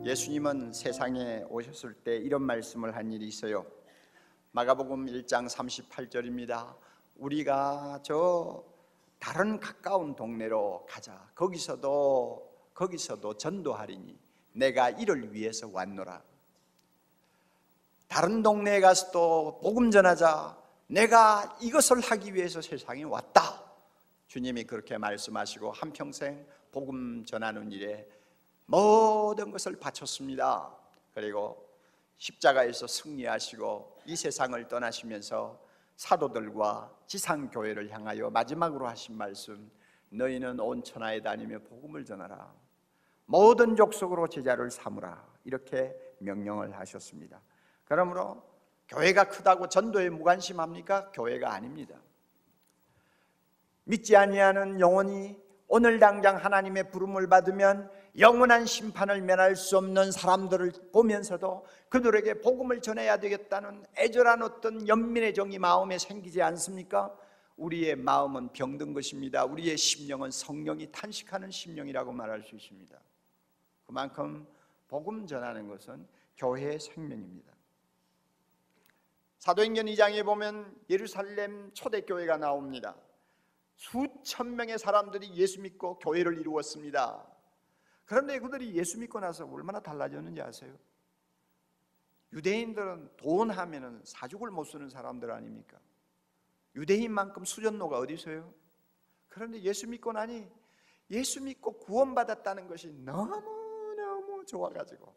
예수님은 세상에 오셨을 때 이런 말씀을 한 일이 있어요. 마가복음 1장 38절입니다. 우리가 저 다른 가까운 동네로 가자. 거기서도 전도하리니 내가 이를 위해서 왔노라. 다른 동네에 가서 또 복음 전하자. 내가 이것을 하기 위해서 세상에 왔다. 주님이 그렇게 말씀하시고 한평생 복음 전하는 일에 모든 것을 바쳤습니다. 그리고 십자가에서 승리하시고 이 세상을 떠나시면서 사도들과 지상교회를 향하여 마지막으로 하신 말씀, 너희는 온 천하에 다니며 복음을 전하라. 모든 족속으로 제자를 삼으라. 이렇게 명령을 하셨습니다. 그러므로 교회가 크다고 전도에 무관심합니까? 교회가 아닙니다. 믿지 아니하는 영혼이 오늘 당장 하나님의 부름을 받으면 영원한 심판을 면할 수 없는 사람들을 보면서도 그들에게 복음을 전해야 되겠다는 애절한 어떤 연민의 정이 마음에 생기지 않습니까? 우리의 마음은 병든 것입니다. 우리의 심령은 성령이 탄식하는 심령이라고 말할 수 있습니다. 그만큼 복음 전하는 것은 교회의 생명입니다. 사도행전 2장에 보면 예루살렘 초대교회가 나옵니다. 수천 명의 사람들이 예수 믿고 교회를 이루었습니다. 그런데 그들이 예수 믿고 나서 얼마나 달라졌는지 아세요? 유대인들은 돈 하면은 사죽을 못 쓰는 사람들 아닙니까? 유대인만큼 수전노가 어디 있어요? 그런데 예수 믿고 나니 예수 믿고 구원받았다는 것이 너무너무 좋아가지고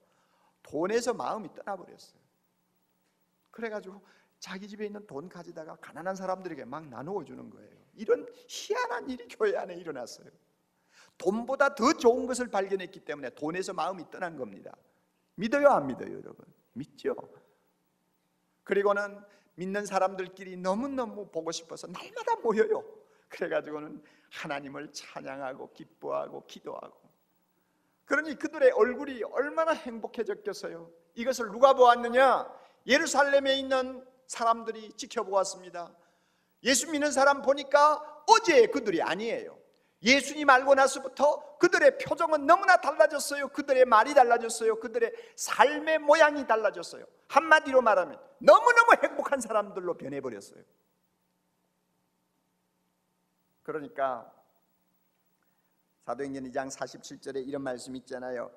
돈에서 마음이 떠나버렸어요. 그래가지고 자기 집에 있는 돈 가지다가 가난한 사람들에게 막 나누어 주는 거예요. 이런 희한한 일이 교회 안에 일어났어요. 돈보다 더 좋은 것을 발견했기 때문에 돈에서 마음이 떠난 겁니다. 믿어요, 안 믿어요, 여러분? 믿죠? 그리고는 믿는 사람들끼리 너무너무 보고 싶어서 날마다 모여요. 그래가지고는 하나님을 찬양하고 기뻐하고 기도하고. 그러니 그들의 얼굴이 얼마나 행복해졌겠어요. 이것을 누가 보았느냐? 예루살렘에 있는 사람들이 지켜보았습니다. 예수 믿는 사람 보니까 어제 그들이 아니에요. 예수님 알고 나서부터 그들의 표정은 너무나 달라졌어요. 그들의 말이 달라졌어요. 그들의 삶의 모양이 달라졌어요. 한마디로 말하면 너무너무 행복한 사람들로 변해버렸어요. 그러니까 사도행전 2장 47절에 이런 말씀이 있잖아요.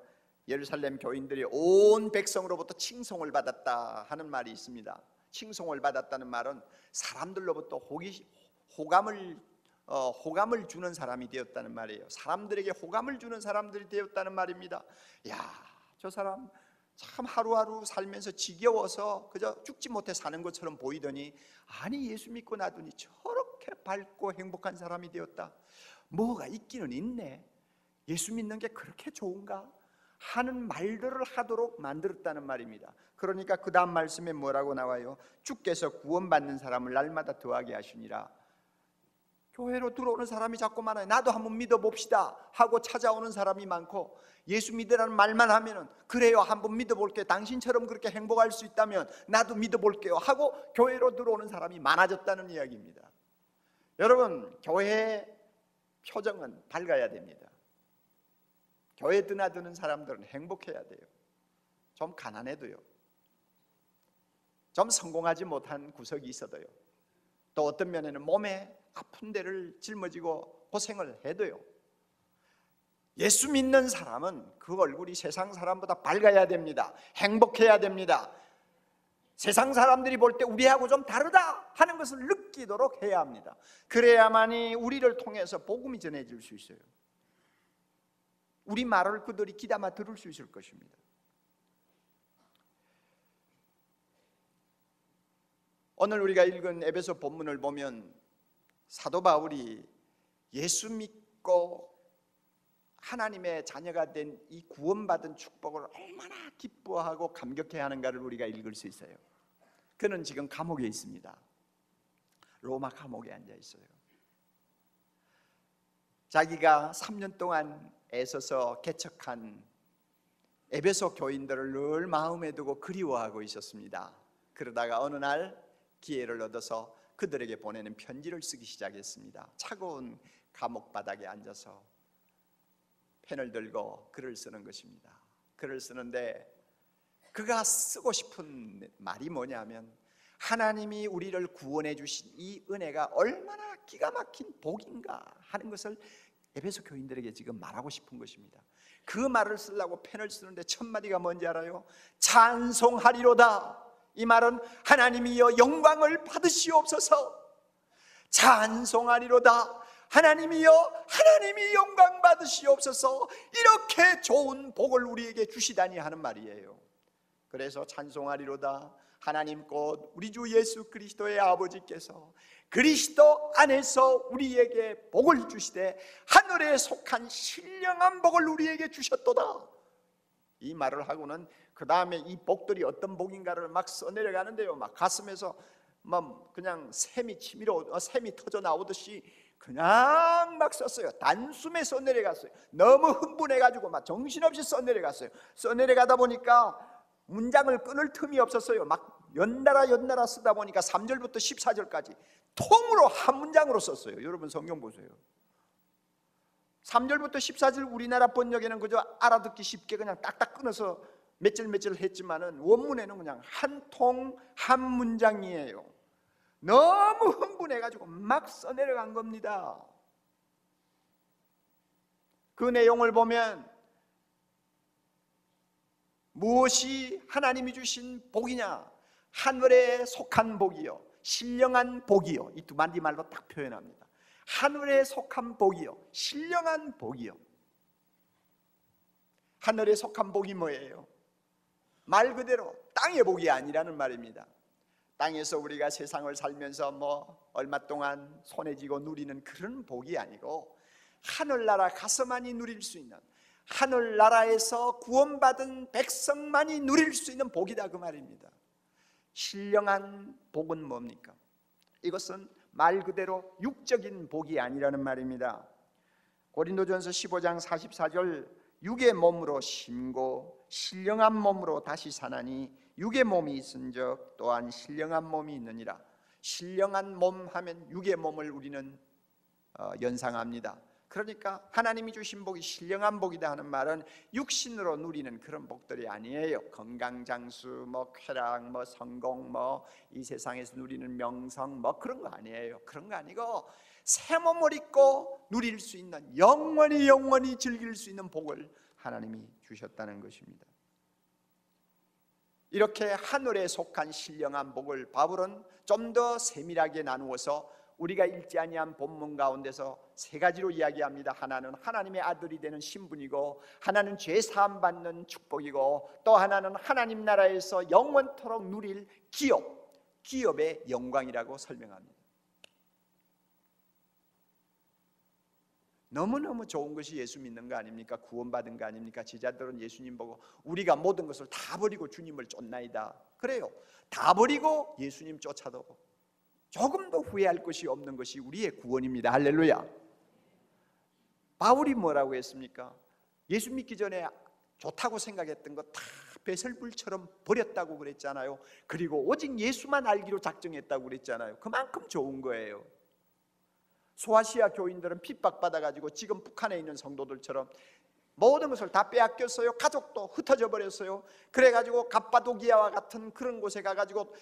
예루살렘 교인들이 온 백성으로부터 칭송을 받았다 하는 말이 있습니다. 칭송을 받았다는 말은 사람들로부터 호감을 주는 사람이 되었다는 말이에요. 사람들에게 호감을 주는 사람들이 되었다는 말입니다. 야, 저 사람 참 하루하루 살면서 지겨워서 그저 죽지 못해 사는 것처럼 보이더니 아니 예수 믿고 나더니 저렇게 밝고 행복한 사람이 되었다. 뭐가 있기는 있네. 예수 믿는 게 그렇게 좋은가? 하는 말들을 하도록 만들었다는 말입니다. 그러니까 그 다음 말씀에 뭐라고 나와요? 주께서 구원받는 사람을 날마다 더하게 하시니라. 교회로 들어오는 사람이 자꾸 많아요. 나도 한번 믿어봅시다 하고 찾아오는 사람이 많고, 예수 믿으라는 말만 하면은 그래요, 한번 믿어볼게요, 당신처럼 그렇게 행복할 수 있다면 나도 믿어볼게요 하고 교회로 들어오는 사람이 많아졌다는 이야기입니다. 여러분, 교회의 표정은 밝아야 됩니다. 교회 드나드는 사람들은 행복해야 돼요. 좀 가난해도요, 좀 성공하지 못한 구석이 있어도요, 또 어떤 면에는 몸에 아픈 데를 짊어지고 고생을 해도요, 예수 믿는 사람은 그 얼굴이 세상 사람보다 밝아야 됩니다. 행복해야 됩니다. 세상 사람들이 볼 때 우리하고 좀 다르다 하는 것을 느끼도록 해야 합니다. 그래야만이 우리를 통해서 복음이 전해질 수 있어요. 우리 말을 그들이 귀담아 들을 수 있을 것입니다. 오늘 우리가 읽은 에베소 본문을 보면 사도 바울이 예수 믿고 하나님의 자녀가 된 이 구원받은 축복을 얼마나 기뻐하고 감격해 하는가를 우리가 읽을 수 있어요. 그는 지금 감옥에 있습니다. 로마 감옥에 앉아 있어요. 자기가 3년 동안 애써서 개척한 에베소 교인들을 늘 마음에 두고 그리워하고 있었습니다. 그러다가 어느 날 기회를 얻어서 그들에게 보내는 편지를 쓰기 시작했습니다. 차가운 감옥 바닥에 앉아서 펜을 들고 글을 쓰는 것입니다. 글을 쓰는데 그가 쓰고 싶은 말이 뭐냐면 하나님이 우리를 구원해 주신 이 은혜가 얼마나 기가 막힌 복인가 하는 것을 에베소 교인들에게 지금 말하고 싶은 것입니다. 그 말을 쓰려고 펜을 쓰는데 첫 마디가 뭔지 알아요? 찬송하리로다. 이 말은 하나님이여 영광을 받으시옵소서. 찬송하리로다. 하나님이여 하나님이 영광 받으시옵소서. 이렇게 좋은 복을 우리에게 주시다니 하는 말이에요. 그래서 찬송하리로다. 하나님 곧 우리 주 예수 그리스도의 아버지께서 그리스도 안에서 우리에게 복을 주시되 하늘에 속한 신령한 복을 우리에게 주셨도다. 이 말을 하고는 그 다음에 이 복들이 어떤 복인가를 막 써내려가는데요. 막 가슴에서 막 그냥 샘이 터져 나오듯이 그냥 막 썼어요. 단숨에 써내려갔어요. 너무 흥분해가지고 막 정신없이 써내려갔어요. 써내려가다 보니까 문장을 끊을 틈이 없었어요. 막 연달아 쓰다 보니까 3절부터 14절까지 통으로 한 문장으로 썼어요. 여러분 성경 보세요. 3절부터 14절 우리나라 번역에는 그저 알아듣기 쉽게 그냥 딱딱 끊어서 몇 절 했지만은 원문에는 그냥 한 통 한 문장이에요. 너무 흥분해가지고 막 써내려간 겁니다. 그 내용을 보면 무엇이 하나님이 주신 복이냐? 하늘에 속한 복이요, 신령한 복이요. 이 두 마디 말로 딱 표현합니다. 하늘에 속한 복이요, 신령한 복이요. 하늘에 속한 복이 뭐예요? 말 그대로 땅의 복이 아니라는 말입니다. 땅에서 우리가 세상을 살면서 뭐 얼마 동안 손에 쥐고 누리는 그런 복이 아니고 하늘나라 가서만이 누릴 수 있는, 하늘나라에서 구원받은 백성만이 누릴 수 있는 복이다 그 말입니다. 신령한 복은 뭡니까? 이것은 말 그대로 육적인 복이 아니라는 말입니다. 고린도전서 15장 44절 육의 몸으로 심고 신령한 몸으로 다시 사나니 육의 몸이 있은즉 또한 신령한 몸이 있느니라. 신령한 몸 하면 육의 몸을 우리는 연상합니다. 그러니까 하나님이 주신 복이 신령한 복이다 하는 말은 육신으로 누리는 그런 복들이 아니에요. 건강장수, 뭐 쾌락, 뭐 성공, 뭐 이 세상에서 누리는 명성, 뭐 그런 거 아니에요. 그런 거 아니고 새 몸을 입고 누릴 수 있는, 영원히 즐길 수 있는 복을 하나님이 주셨다는 것입니다. 이렇게 하늘에 속한 신령한 복을 바울은 좀 더 세밀하게 나누어서 우리가 읽지 아니한 본문 가운데서 세 가지로 이야기합니다. 하나는 하나님의 아들이 되는 신분이고, 하나는 죄 사함 받는 축복이고, 또 하나는 하나님 나라에서 영원토록 누릴 기업의 영광이라고 설명합니다. 너무너무 좋은 것이 예수 믿는 거 아닙니까? 구원받은 거 아닙니까? 제자들은 예수님 보고 우리가 모든 것을 다 버리고 주님을 쫓나이다. 그래요. 다 버리고 예수님 쫓아도 조금도 후회할 것이 없는 것이 우리의 구원입니다. 할렐루야. 바울이 뭐라고 했습니까? 예수 믿기 전에 좋다고 생각했던 거 다 배설물처럼 버렸다고 그랬잖아요. 그리고 오직 예수만 알기로 작정했다고 그랬잖아요. 그만큼 좋은 거예요. 소아시아 교인들은 핍박받아가지고 지금 북한에 있는 성도들처럼 모든 것을 다 빼앗겼어요. 가족도 흩어져 버렸어요. 그래가지고 갑바도기아와 같은 그런 곳에 가가지고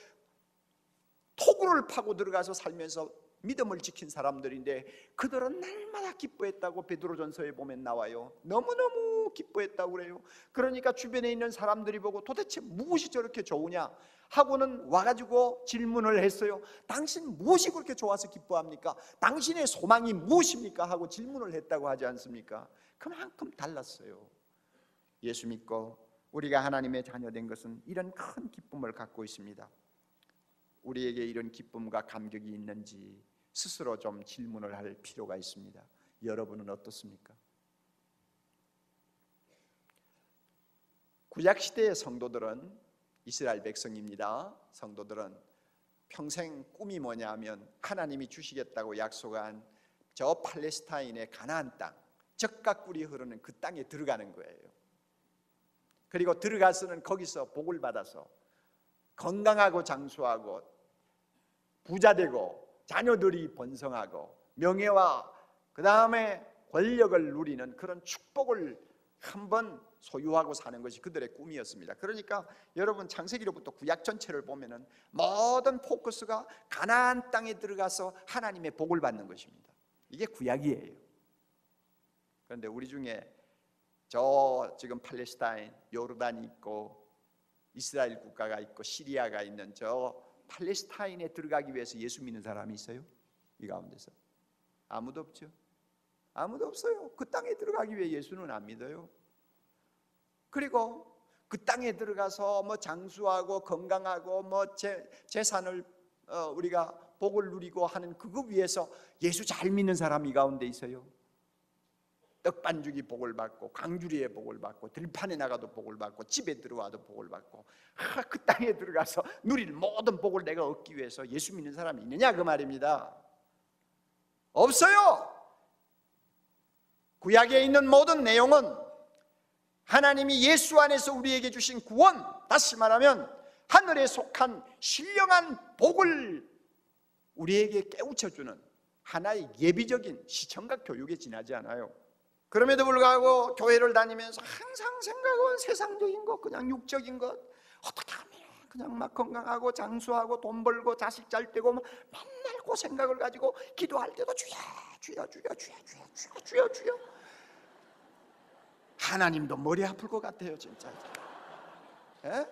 토구를 파고 들어가서 살면서 믿음을 지킨 사람들인데 그들은 날마다 기뻐했다고 베드로전서에 보면 나와요. 너무너무 기뻐했다고 그래요. 그러니까 주변에 있는 사람들이 보고 도대체 무엇이 저렇게 좋으냐 하고는 와가지고 질문을 했어요. 당신 무엇이 그렇게 좋아서 기뻐합니까? 당신의 소망이 무엇입니까? 하고 질문을 했다고 하지 않습니까? 그만큼 달랐어요. 예수 믿고 우리가 하나님의 자녀된 것은 이런 큰 기쁨을 갖고 있습니다. 우리에게 이런 기쁨과 감격이 있는지 스스로 좀 질문을 할 필요가 있습니다. 여러분은 어떻습니까? 구약시대의 성도들은, 이스라엘 백성입니다. 성도들은 평생 꿈이 뭐냐 하면 하나님이 주시겠다고 약속한 저 팔레스타인의 가나안 땅, 젖과 꿀이 흐르는 그 땅에 들어가는 거예요. 그리고 들어가서는 거기서 복을 받아서 건강하고 장수하고 부자되고 자녀들이 번성하고 명예와 그 다음에 권력을 누리는 그런 축복을 한번 소유하고 사는 것이 그들의 꿈이었습니다. 그러니까 여러분 창세기로부터 구약 전체를 보면은 모든 포커스가 가나안 땅에 들어가서 하나님의 복을 받는 것입니다. 이게 구약이에요. 그런데 우리 중에 저 지금 팔레스타인, 요르단이 있고 이스라엘 국가가 있고 시리아가 있는 저 팔레스타인에 들어가기 위해서 예수 믿는 사람이 있어요? 이 가운데서 아무도 없죠. 아무도 없어요. 그 땅에 들어가기 위해 예수는 안 믿어요. 그리고 그 땅에 들어가서 뭐 장수하고 건강하고 뭐 재산을 우리가 복을 누리고 하는 그거 위해서 예수 잘 믿는 사람이 가운데 있어요. 떡반죽이 복을 받고 강주리에 복을 받고 들판에 나가도 복을 받고 집에 들어와도 복을 받고 그 땅에 들어가서 누릴 모든 복을 내가 얻기 위해서 예수 믿는 사람이 있느냐 그 말입니다. 없어요. 구약에 있는 모든 내용은 하나님이 예수 안에서 우리에게 주신 구원, 다시 말하면 하늘에 속한 신령한 복을 우리에게 깨우쳐주는 하나의 예비적인 시청각 교육에 지나지 않아요. 그럼에도 불구하고 교회를 다니면서 항상 생각은 세상적인 것, 그냥 육적인 것, 어떻게 하면 그냥 막 건강하고 장수하고 돈 벌고 자식 잘 되고 맨날 그 생각을 가지고 기도할 때도 주여 주여 주여 주여 주여 주여 주여 주여. 하나님도 머리 아플 것 같아요 진짜. 에?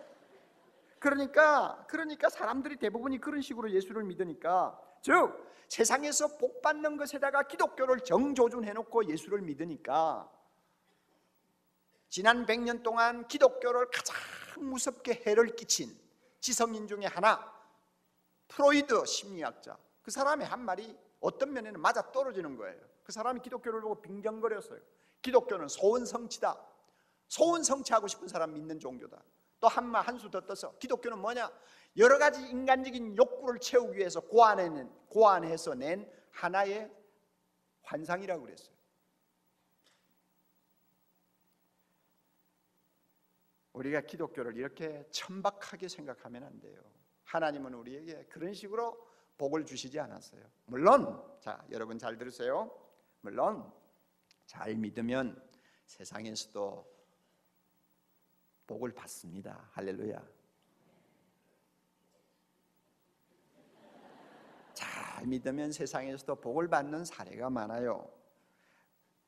그러니까 사람들이 대부분이 그런 식으로 예수를 믿으니까, 즉 세상에서 복 받는 것에다가 기독교를 정조준해놓고 예수를 믿으니까 지난 100년 동안 기독교를 가장 무섭게 해를 끼친 지성인 중에 하나, 프로이드 심리학자, 그 사람의 한 말이 어떤 면에는 맞아 떨어지는 거예요. 그 사람이 기독교를 보고 빙경거렸어요. 기독교는 소원성취다. 소원성취하고 싶은 사람 믿는 종교다. 또 한 수 더 떠서 기독교는 뭐냐? 여러 가지 인간적인 욕구를 채우기 위해서 고안해서 낸 하나의 환상이라고 그랬어요. 우리가 기독교를 이렇게 천박하게 생각하면 안 돼요. 하나님은 우리에게 그런 식으로 복을 주시지 않았어요. 물론, 자, 여러분 잘 들으세요. 물론 잘 믿으면 세상에서도 복을 받습니다. 할렐루야. 잘 믿으면 세상에서도 복을 받는 사례가 많아요.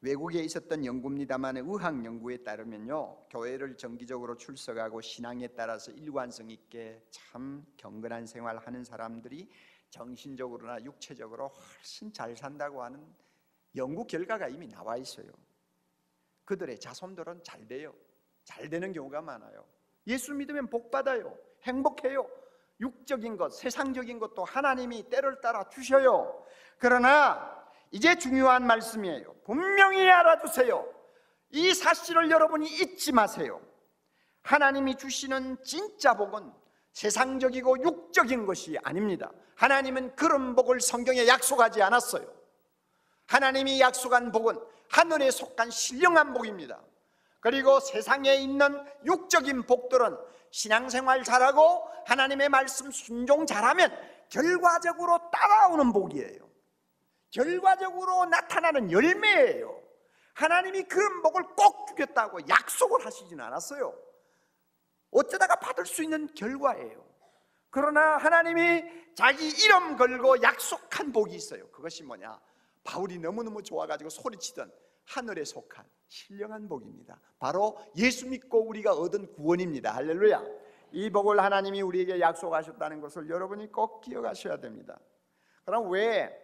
외국에 있었던 연구입니다만 의학 연구에 따르면요, 교회를 정기적으로 출석하고 신앙에 따라서 일관성 있게 참 경건한 생활하는 사람들이 정신적으로나 육체적으로 훨씬 잘 산다고 하는 연구 결과가 이미 나와 있어요. 그들의 자손들은 잘 돼요. 잘 되는 경우가 많아요. 예수 믿으면 복 받아요. 행복해요. 육적인 것, 세상적인 것도 하나님이 때를 따라 주셔요. 그러나 이제 중요한 말씀이에요. 분명히 알아두세요. 이 사실을 여러분이 잊지 마세요. 하나님이 주시는 진짜 복은 세상적이고 육적인 것이 아닙니다. 하나님은 그런 복을 성경에 약속하지 않았어요. 하나님이 약속한 복은 하늘에 속한 신령한 복입니다. 그리고 세상에 있는 육적인 복들은 신앙생활 잘하고 하나님의 말씀 순종 잘하면 결과적으로 따라오는 복이에요. 결과적으로 나타나는 열매예요. 하나님이 그런 복을 꼭 주겠다고 약속을 하시진 않았어요. 어쩌다가 받을 수 있는 결과예요. 그러나 하나님이 자기 이름 걸고 약속한 복이 있어요. 그것이 뭐냐? 바울이 너무너무 좋아가지고 소리치던 하늘에 속한 신령한 복입니다. 바로 예수 믿고 우리가 얻은 구원입니다. 할렐루야. 이 복을 하나님이 우리에게 약속하셨다는 것을 여러분이 꼭 기억하셔야 됩니다. 그럼 왜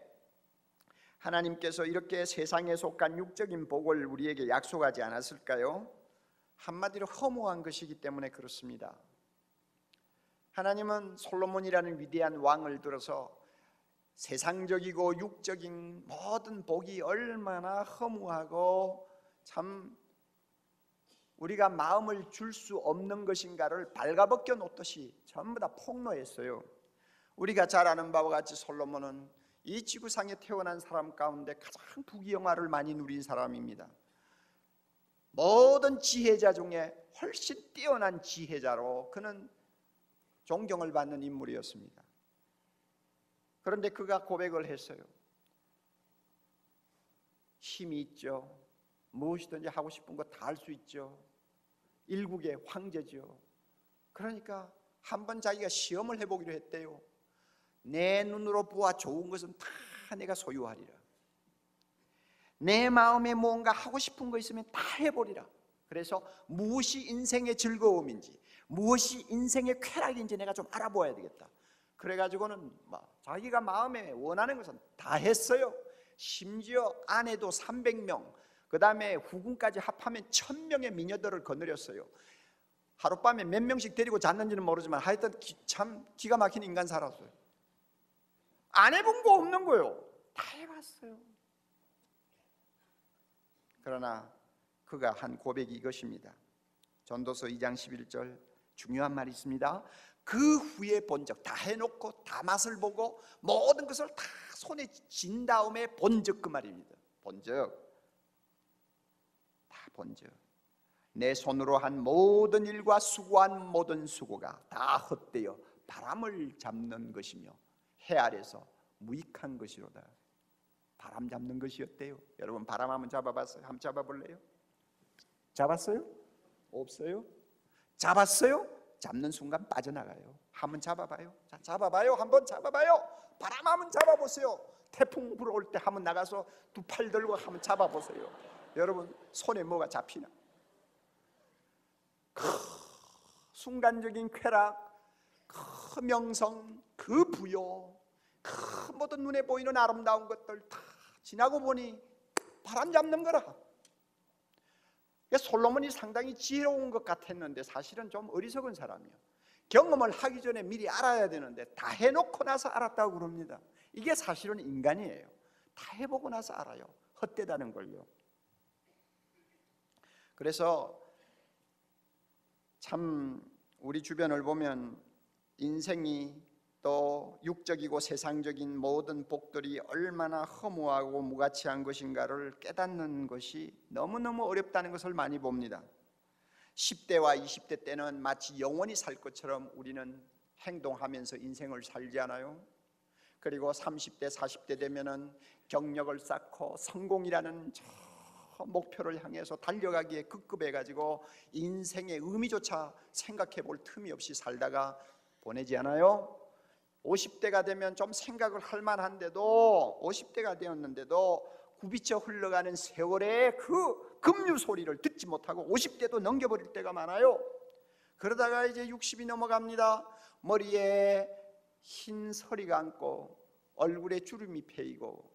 하나님께서 이렇게 세상에 속한 육적인 복을 우리에게 약속하지 않았을까요? 한마디로 허무한 것이기 때문에 그렇습니다. 하나님은 솔로몬이라는 위대한 왕을 들어서 세상적이고 육적인 모든 복이 얼마나 허무하고 참 우리가 마음을 줄 수 없는 것인가를 발가벗겨 놓듯이 전부 다 폭로했어요. 우리가 잘 아는 바와 같이 솔로몬은 이 지구상에 태어난 사람 가운데 가장 부귀영화를 많이 누린 사람입니다. 모든 지혜자 중에 훨씬 뛰어난 지혜자로 그는 존경을 받는 인물이었습니다. 그런데 그가 고백을 했어요. 힘이 있죠. 무엇이든지 하고 싶은 거 다 할 수 있죠. 일국의 황제죠. 그러니까 한번 자기가 시험을 해보기로 했대요. 내 눈으로 보아 좋은 것은 다 내가 소유하리라. 내 마음에 뭔가 하고 싶은 거 있으면 다 해보리라. 그래서 무엇이 인생의 즐거움인지, 무엇이 인생의 쾌락인지 내가 좀 알아보아야 되겠다. 그래가지고는 자기가 마음에 원하는 것은 다 했어요. 심지어 아내도 300명, 그 다음에 후궁까지 합하면 1000명의 미녀들을 거느렸어요. 하룻밤에 몇 명씩 데리고 잤는지는 모르지만 하여튼 참 기가 막힌 인간 살았어요. 안 해본 거 없는 거예요. 다 해봤어요. 그러나 그가 한 고백이 이것입니다. 전도서 2장 11절 중요한 말이 있습니다. 그 후에 본적, 다 해놓고 다 맛을 보고 모든 것을 다 손에 쥔 다음에 본적, 그 말입니다. 본적, 다 본적. 내 손으로 한 모든 일과 수고한 모든 수고가 다 헛되어 바람을 잡는 것이며 해 아래서 무익한 것이로다. 바람 잡는 것이었대요. 여러분 바람 한번 잡아봤어요? 한번 잡아볼래요? 잡았어요? 없어요? 잡았어요? 잡는 순간 빠져나가요. 한번 잡아봐요. 자, 잡아봐요. 한번 잡아봐요. 바람 한번 잡아보세요. 태풍 불어올 때 한번 나가서 두 팔 들고 한번 잡아보세요. 여러분 손에 뭐가 잡히나? 순간적인 쾌락, 그 명성, 그 부요, 그 모든 눈에 보이는 아름다운 것들 다 지나고 보니 바람 잡는 거라. 솔로몬이 상당히 지혜로운 것 같았는데 사실은 좀 어리석은 사람이에요. 경험을 하기 전에 미리 알아야 되는데 다 해놓고 나서 알았다고 그럽니다. 이게 사실은 인간이에요. 다 해보고 나서 알아요. 헛되다는 걸요. 그래서 참 우리 주변을 보면 인생이 또 육적이고 세상적인 모든 복들이 얼마나 허무하고 무가치한 것인가를 깨닫는 것이 너무너무 어렵다는 것을 많이 봅니다. 10대와 20대 때는 마치 영원히 살 것처럼 우리는 행동하면서 인생을 살지 않아요? 그리고 30대, 40대 되면은 경력을 쌓고 성공이라는 저 목표를 향해서 달려가기에 급급해가지고 인생의 의미조차 생각해 볼 틈이 없이 살다가 보내지 않아요? 50대가 되면 좀 생각을 할 만한데도 50대가 되었는데도 굽이쳐 흘러가는 세월의 그 급류 소리를 듣지 못하고 50대도 넘겨버릴 때가 많아요. 그러다가 이제 60이 넘어갑니다. 머리에 흰 서리가 앉고 얼굴에 주름이 패이고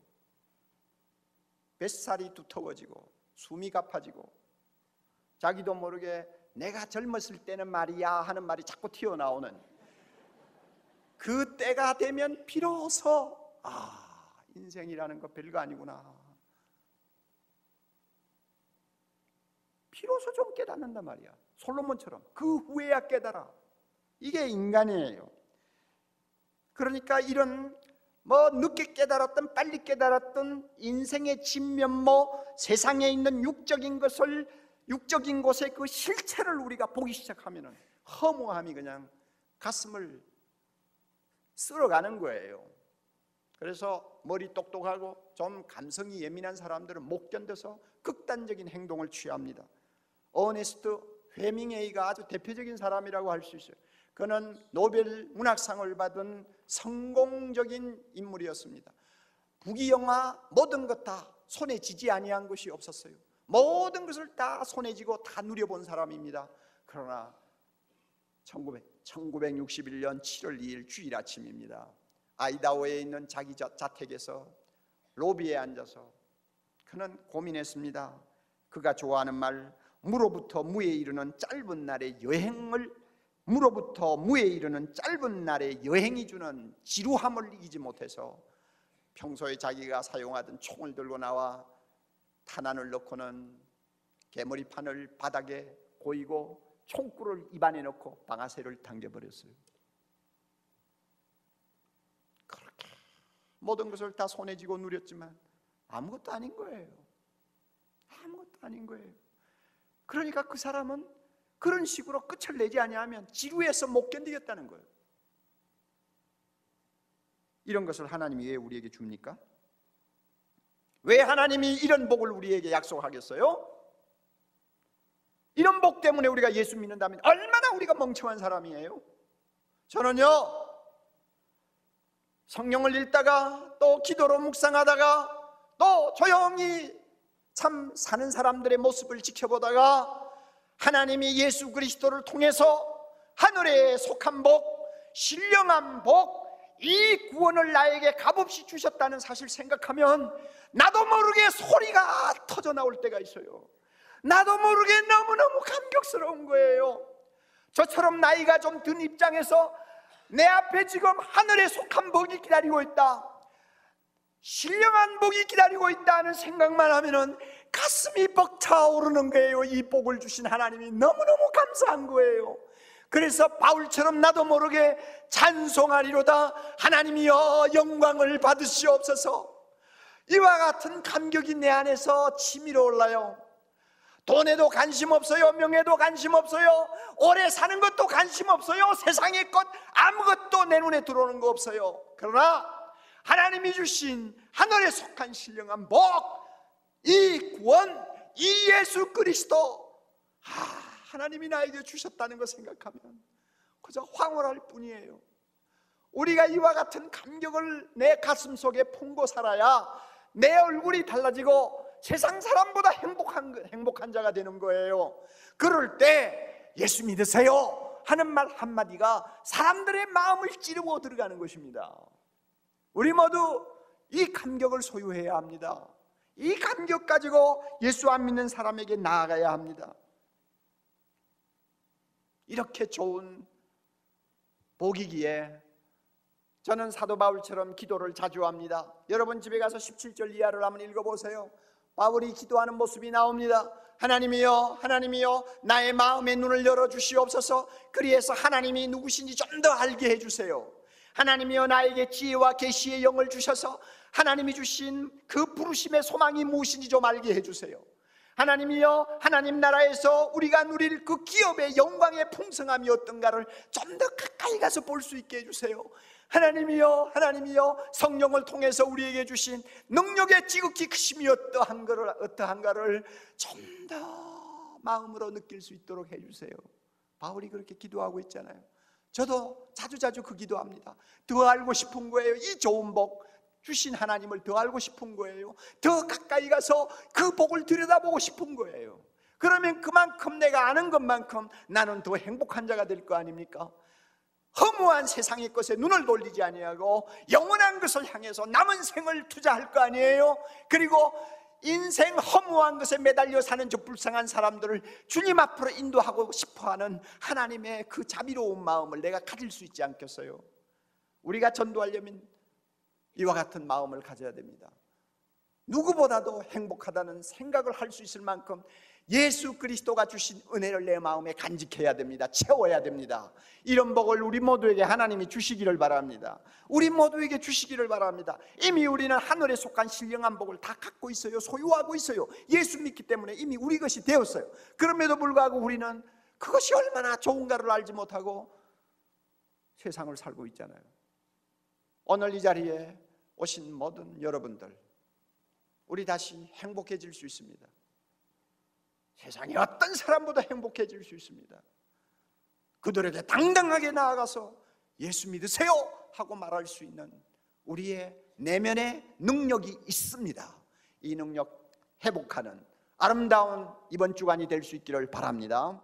뱃살이 두터워지고 숨이 가파지고 자기도 모르게 내가 젊었을 때는 말이야 하는 말이 자꾸 튀어나오는 그 때가 되면 비로소 인생이라는 거 별거 아니구나, 비로소 좀 깨닫는단 말이야. 솔로몬처럼 그 후에야 깨달아. 이게 인간이에요. 그러니까 이런 늦게 깨달았든 빨리 깨달았든 인생의 진면모, 세상에 있는 육적인 것을, 육적인 곳의 그 실체를 우리가 보기 시작하면은 허무함이 그냥 가슴을 쓸어가는 거예요. 그래서 머리 똑똑하고 좀 감성이 예민한 사람들은 못 견뎌서 극단적인 행동을 취합니다. 어네스트 헤밍웨이가 아주 대표적인 사람이라고 할 수 있어요. 그는 노벨 문학상을 받은 성공적인 인물이었습니다. 부귀영화 모든 것 다 손에 쥐지 아니한 것이 없었어요. 모든 것을 다 손에 쥐고 다 누려본 사람입니다. 그러나 1961년 7월 2일 주일 아침입니다. 아이다호에 있는 자기 자택에서 로비에 앉아서 그는 고민했습니다. 그가 좋아하는 말, 무로부터 무에 이르는 짧은 날의 여행이 주는 지루함을 이기지 못해서 평소에 자기가 사용하던 총을 들고 나와 탄환을 넣고는 개머리판을 바닥에 고이고 총구를 입안에 넣고 방아쇠를 당겨버렸어요. 그렇게 모든 것을 다 손에 쥐고 누렸지만 아무것도 아닌 거예요. 아무것도 아닌 거예요. 그러니까 그 사람은 그런 식으로 끝을 내지 아니하면 지루해서 못 견디겠다는 거예요. 이런 것을 하나님이 왜 우리에게 줍니까? 왜 하나님이 이런 복을 우리에게 약속하겠어요? 이런 복들이 때문에 우리가 예수 믿는다면 얼마나 우리가 멍청한 사람이에요. 저는요, 성경을 읽다가 또 기도로 묵상하다가 또 조용히 참 사는 사람들의 모습을 지켜보다가 하나님이 예수 그리스도를 통해서 하늘에 속한 복, 신령한 복, 이 구원을 나에게 값없이 주셨다는 사실 생각하면 나도 모르게 소리가 터져 나올 때가 있어요. 나도 모르게 너무너무 감격스러운 거예요. 저처럼 나이가 좀 든 입장에서 내 앞에 지금 하늘에 속한 복이 기다리고 있다, 신령한 복이 기다리고 있다는 생각만 하면은 가슴이 벅차오르는 거예요. 이 복을 주신 하나님이 너무너무 감사한 거예요. 그래서 바울처럼 나도 모르게 찬송하리로다. 하나님이여 영광을 받으시옵소서. 이와 같은 감격이 내 안에서 치밀어 올라요. 돈에도 관심 없어요. 명예도 관심 없어요. 오래 사는 것도 관심 없어요. 세상의 것 아무것도 내 눈에 들어오는 거 없어요. 그러나 하나님이 주신 하늘에 속한 신령한 복, 이 구원, 이 예수 그리스도, 하나님이 나에게 주셨다는 거 생각하면 그저 황홀할 뿐이에요. 우리가 이와 같은 감격을 내 가슴 속에 품고 살아야 내 얼굴이 달라지고 세상 사람보다 행복한 자가 되는 거예요. 그럴 때 예수 믿으세요 하는 말 한마디가 사람들의 마음을 찌르고 들어가는 것입니다. 우리 모두 이 감격을 소유해야 합니다. 이 감격 가지고 예수 안 믿는 사람에게 나아가야 합니다. 이렇게 좋은 복이기에 저는 사도 바울처럼 기도를 자주 합니다. 여러분 집에 가서 17절 이하를 한번 읽어보세요. 바울이 기도하는 모습이 나옵니다. 하나님이여, 하나님이여, 나의 마음의 눈을 열어주시옵소서. 그리해서 하나님이 누구신지 좀 더 알게 해주세요. 하나님이여, 나에게 지혜와 계시의 영을 주셔서 하나님이 주신 그 부르심의 소망이 무엇인지 좀 알게 해주세요. 하나님이여, 하나님 나라에서 우리가 누릴 그 기업의 영광의 풍성함이 어떤가를 좀 더 가까이 가서 볼 수 있게 해주세요. 하나님이여, 하나님이여, 성령을 통해서 우리에게 주신 능력의 지극히 크심이 어떠한가를 좀 더 마음으로 느낄 수 있도록 해주세요. 바울이 그렇게 기도하고 있잖아요. 저도 자주자주 그 기도합니다. 더 알고 싶은 거예요. 이 좋은 복 주신 하나님을 더 알고 싶은 거예요. 더 가까이 가서 그 복을 들여다보고 싶은 거예요. 그러면 그만큼 내가 아는 것만큼 나는 더 행복한 자가 될 거 아닙니까? 허무한 세상의 것에 눈을 돌리지 아니하고 영원한 것을 향해서 남은 생을 투자할 거 아니에요. 그리고 인생 허무한 것에 매달려 사는 저 불쌍한 사람들을 주님 앞으로 인도하고 싶어하는 하나님의 그 자비로운 마음을 내가 가질 수 있지 않겠어요? 우리가 전도하려면 이와 같은 마음을 가져야 됩니다. 누구보다도 행복하다는 생각을 할 수 있을 만큼 예수 그리스도가 주신 은혜를 내 마음에 간직해야 됩니다. 채워야 됩니다. 이런 복을 우리 모두에게 하나님이 주시기를 바랍니다. 우리 모두에게 주시기를 바랍니다. 이미 우리는 하늘에 속한 신령한 복을 다 갖고 있어요. 소유하고 있어요. 예수 믿기 때문에 이미 우리 것이 되었어요. 그럼에도 불구하고 우리는 그것이 얼마나 좋은가를 알지 못하고 세상을 살고 있잖아요. 오늘 이 자리에 오신 모든 여러분들, 우리 다시 행복해질 수 있습니다. 세상에 어떤 사람보다 행복해질 수 있습니다. 그들에게 당당하게 나아가서 예수 믿으세요 하고 말할 수 있는 우리의 내면의 능력이 있습니다. 이 능력 회복하는 아름다운 이번 주간이 될 수 있기를 바랍니다.